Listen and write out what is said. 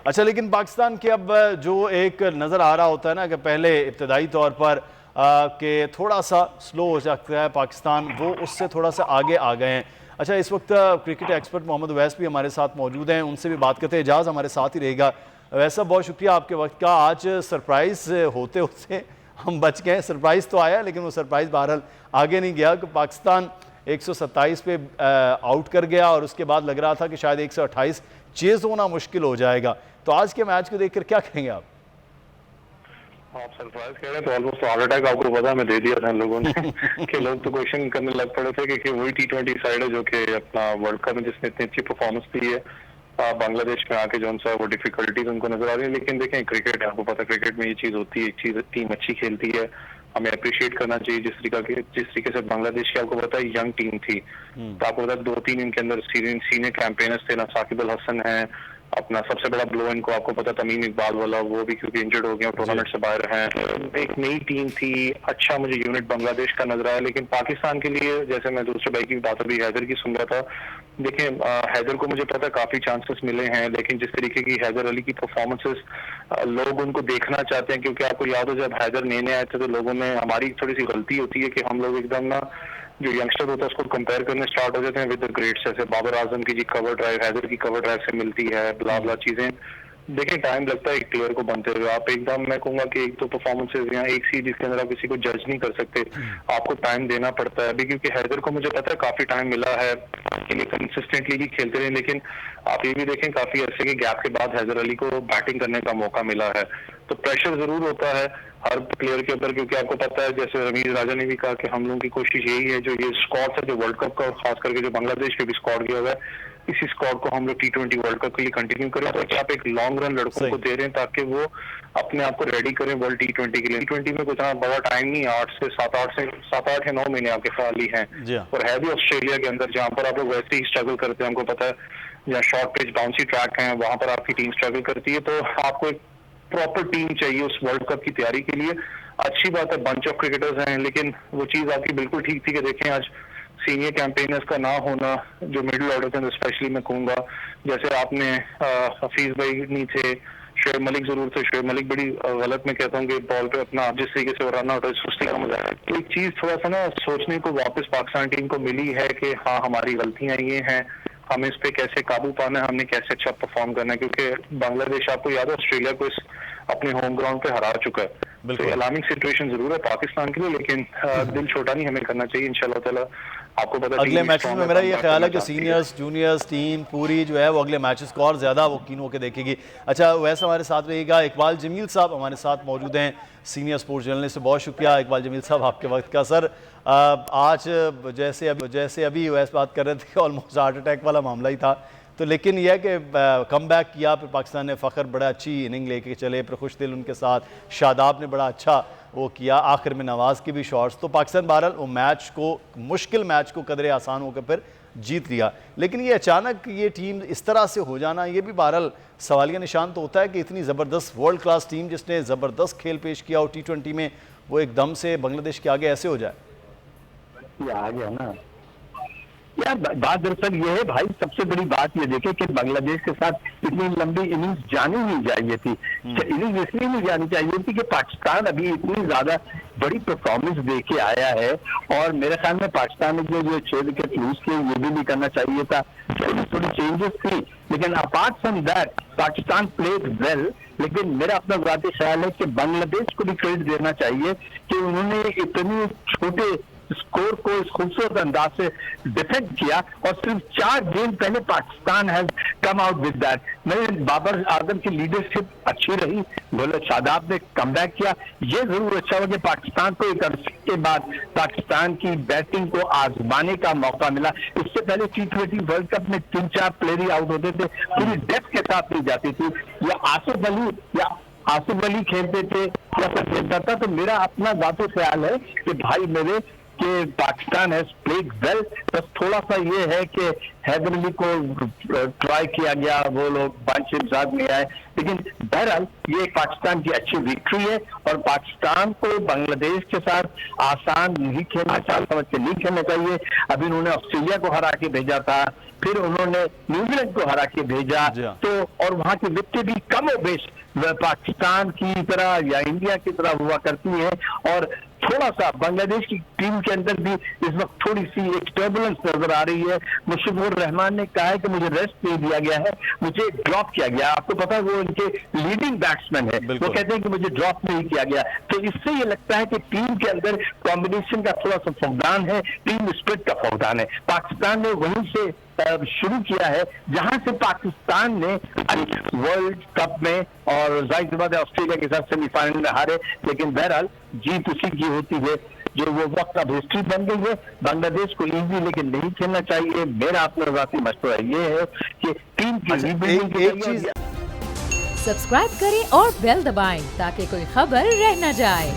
अच्छा, लेकिन पाकिस्तान के अब जो एक नज़र आ रहा होता है ना कि पहले इब्तदाई तौर पर कि थोड़ा सा स्लो हो सकता है पाकिस्तान, वो उससे थोड़ा सा आगे आ गए हैं। अच्छा, इस वक्त क्रिकेट एक्सपर्ट मोहम्मद उवैस भी हमारे साथ मौजूद हैं, उनसे भी बात करते हैं। एजाज़ हमारे साथ ही रहेगा। वैसा बहुत शुक्रिया आपके वक्त का। आज सरप्राइज़ होते होते हम बच गए। सरप्राइज़ तो आया लेकिन वो सरप्राइज़ बहरहाल आगे नहीं गया कि पाकिस्तान 127 पे आउट कर गया और उसके बाद लग रहा था कि शायद 128 चेज़ होना मुश्किल हो जाएगा। तो आज के मैच को देखकर क्या कहेंगे आप? आप सरप्राइज कह रहे हैं तो ऑलमोस्ट हार्ट अटैक आपको पता मैं दे दिया था लोगों ने कि लोग तो क्वेश्चन करने लग पड़े थे कि वही T20 साइड है जो कि अपना वर्ल्ड कप में जिसने इतनी अच्छी परफॉर्मेंस दी है बांग्लादेश में आके जो सा वो डिफिकल्टीज उनको नजर आ रही है। लेकिन देखें, क्रिकेट है, आपको पता क्रिकेट में ये चीज होती है, एक चीज टीम अच्छी खेलती है, हमें अप्रिशिएट करना चाहिए। जिस तरीके से बांग्लादेश की आपको पता है यंग टीम थी, तो आपको पता है 2-3 इनके अंदर सीनियर कैंपेनर्स थे ना, साकिब अल हसन है, अपना सबसे बड़ा ब्लो इनको आपको पता तमीम इकबाल वाला, वो भी क्योंकि इंजर्ड हो गया टूर्नामेंट से बाहर हैं। एक नई टीम थी, अच्छा मुझे यूनिट बांग्लादेश का नजर आया। लेकिन पाकिस्तान के लिए, जैसे मैं दूसरे भाई की बात अभी हैदर की सुन रहा था, देखिए हैदर को मुझे पता काफी चांसेस मिले हैं, लेकिन जिस तरीके की हैदर अली की परफॉर्मेंसेस लोग उनको देखना चाहते हैं, क्योंकि आपको याद हो जब हैदर नए आए थे तो लोगों ने, हमारी थोड़ी सी गलती होती है कि हम लोग एकदम ना जो यंगस्टर होता है उसको कंपेयर करने स्टार्ट हो जाते हैं विद द ग्रेट्स। जैसे बाबर आजम की जी कवर ड्राइव हैदर की कवर ड्राइव से मिलती है, ब्ला ब्ला चीजें। देखिए टाइम लगता है एक प्लेयर को बनते हुए। आप एकदम, मैं कहूंगा कि एक दो परफॉर्मेंसेज या एक सीरीज के अंदर आप किसी को जज नहीं कर सकते, आपको टाइम देना पड़ता है। अभी क्योंकि हैदर को मुझे पता है काफी टाइम मिला है कि कंसिस्टेंटली भी खेलते रहे, लेकिन आप ये भी देखें काफी अरसे के गैप के बाद हैदर अली को बैटिंग करने का मौका मिला है, तो प्रेशर जरूर होता है हर प्लेयर के ऊपर। क्योंकि आपको पता है, जैसे रमीज राजा ने भी कहा कि हम लोगों की कोशिश यही है, जो ये स्क्वाड है जो वर्ल्ड कप का और खास करके जो बांग्लादेश के भी स्क्वाड गया हुआ है, इसी स्क्वाड को हम लोग T20 वर्ल्ड कप के लिए कंटिन्यू करें। तो आप एक लॉन्ग रन लड़कों को दे रहे हैं ताकि वो अपने आप को रेडी करें वर्ल्ड T20 के लिए। T20 में कुछ बड़ा टाइम नहीं, 7 8 या 9 महीने आपके ख्याल ही हैं, और है भी ऑस्ट्रेलिया के अंदर, जहाँ पर आप लोग वैसे ही स्ट्रगल करते हैं। हमको पता है जहाँ शॉर्ट पिच बाउंसी ट्रैक है वहां पर आपकी टीम स्ट्रगल करती है, तो आपको एक प्रॉपर टीम चाहिए उस वर्ल्ड कप की तैयारी के लिए। अच्छी बात है बंच ऑफ क्रिकेटर्स हैं, लेकिन वो चीज आपकी बिल्कुल ठीक थी कि देखें आज सीनियर कैंपेनर्स का ना होना जो मिडिल ऑर्डर के अंदर स्पेशली मैं कहूंगा, जैसे आपने हफीज भाई नहीं थे, शोएब मलिक जरूर थे। शोएब मलिक बड़ी गलत मैं कहता हूँ कि बॉल पे अपना जिस तरीके से रन आउट है सुस्ती का मजा है। तो एक चीज थोड़ा सा ना सोचने को वापस पाकिस्तान टीम को मिली है कि हाँ हमारी गलतियां ये हैं, हमें इस पे कैसे काबू पाना है, हमने कैसे अच्छा परफॉर्म करना है। क्योंकि बांग्लादेश आपको याद है ऑस्ट्रेलिया को इस अपने होम ग्राउंड पे हरा चुका है, तो अलार्मिंग सिचुएशन जरूर है पाकिस्तान के लिए, लेकिन दिल छोटा नहीं हमें करना चाहिए। इंशाल्लाह ताला आपको पता अगले मैचेस में मेरा ये ख्याल है कि सीनियर्स जूनियर्स टीम पूरी जो है वो अगले मैचेस को और ज़्यादा वो कीन होकर देखेगी। अच्छा, वैसे हमारे साथ रहेगा इकबाल जमील साहब, हमारे साथ मौजूद हैं, सीनियर स्पोर्ट्स जर्नलिस्ट। बहुत शुक्रिया इकबाल जमील साहब आपके वक्त का। सर, आज जैसे अभी वैसे बात कर रहे थे ऑलमोस्ट हार्ट अटैक वाला मामला ही था, तो लेकिन यह है कि कम बैक किया, फिर पाकिस्तान ने फ़खर बड़ा अच्छी इनिंग लेके चले, फिर खुश दिल उनके साथ शादाब ने बड़ा अच्छा वो किया, आखिर में नवाज़ की भी शॉट्स, तो पाकिस्तान बहरहाल वो मैच को, मुश्किल मैच को कदरे आसान होकर फिर जीत लिया। लेकिन ये अचानक ये टीम इस तरह से हो जाना, ये भी बहरहाल सवालिया निशान तो होता है कि इतनी ज़बरदस्त वर्ल्ड क्लास टीम जिसने ज़बरदस्त खेल पेश किया और T20 में वो एकदम से बांग्लादेश के आगे ऐसे हो जाए। ये आ गया ना यार, बात दरअसल ये है भाई, सबसे बड़ी बात ये देखे कि बांग्लादेश के साथ इतनी लंबी इनिंग्स जानी नहीं चाहिए थी। इनिंग्स इसलिए नहीं जानी चाहिए थी कि पाकिस्तान अभी इतनी ज्यादा बड़ी परफॉर्मेंस दे के आया है, और मेरे ख्याल में पाकिस्तान ने जो 6 विकेट लूज किए ये भी नहीं करना चाहिए था, थोड़ी चेंजेस थी। लेकिन apart from that Pakistan played well. लेकिन मेरा अपना ज़ाती ख्याल है कि बांग्लादेश को भी क्रेडिट देना चाहिए कि उन्होंने इतने छोटे स्कोर को इस खूबसूरत अंदाज से डिफेंड किया, और सिर्फ 4 गेंद पहले Pakistan has come out with that. मैं बाबर आजम की लीडरशिप अच्छी रही, बोले शादाब ने कम बैक किया, ये जरूर अच्छा हुआ कि पाकिस्तान को एक अर्से के बाद पाकिस्तान की बैटिंग को आजमाने का मौका मिला। इससे पहले T20 वर्ल्ड कप में 3-4 प्लेयर ही आउट होते थे, पूरी डेप्थ के साथ नहीं जाती थी, या आसिफ अली खेलते थे या फिर खेलता था। तो मेरा अपना ज़ाती ख्याल है कि भाई मेरे कि पाकिस्तान हैज प्लेड वेल, बस थोड़ा सा ये है कि हैदर अली को ट्राई किया गया, वो लोग बंच साथ में आए, लेकिन बहरहाल ये पाकिस्तान की अच्छी विक्ट्री है, और पाकिस्तान को बांग्लादेश के साथ आसान नहीं खेलना, समझ के नहीं खेलना चाहिए। अभी उन्होंने ऑस्ट्रेलिया को हरा के भेजा था, फिर उन्होंने न्यूजीलैंड को हरा के भेजा। जी हाँ। तो और वहां की विकेटें भी कमोबेश पाकिस्तान की तरह या इंडिया की तरह हुआ करती है। और थोड़ा सा बांग्लादेश की टीम के अंदर भी इस वक्त थोड़ी सी एक टर्बुलेंस नजर आ रही है। मुशफिकुर रहमान ने कहा है कि मुझे रेस्ट नहीं दिया गया है, मुझे ड्रॉप किया गया। आपको पता है वो उनके लीडिंग बैट्समैन है, वो कहते हैं कि मुझे ड्रॉप नहीं किया गया। तो इससे ये लगता है कि टीम के अंदर कॉम्बिनेशन का थोड़ा सा फुकदान है, टीम स्पिरिट का फुकदान है। पाकिस्तान ने वहीं से शुरू किया है जहां से पाकिस्तान ने वर्ल्ड कप में, और जाहिर सी बात है ऑस्ट्रेलिया के साथ सेमीफाइनल में हारे, लेकिन बहरहाल जीत उसी की होती है जो वो वक्त अब हिस्ट्री बन गई है। बांग्लादेश को इजी लेकिन नहीं खेलना चाहिए। मेरा अपना ज़ाती मशवरा ये है कि टीम की रीबिल्डिंग के एक चीज सब्सक्राइब करें और बेल दबाएं ताकि कोई खबर रह न जाए।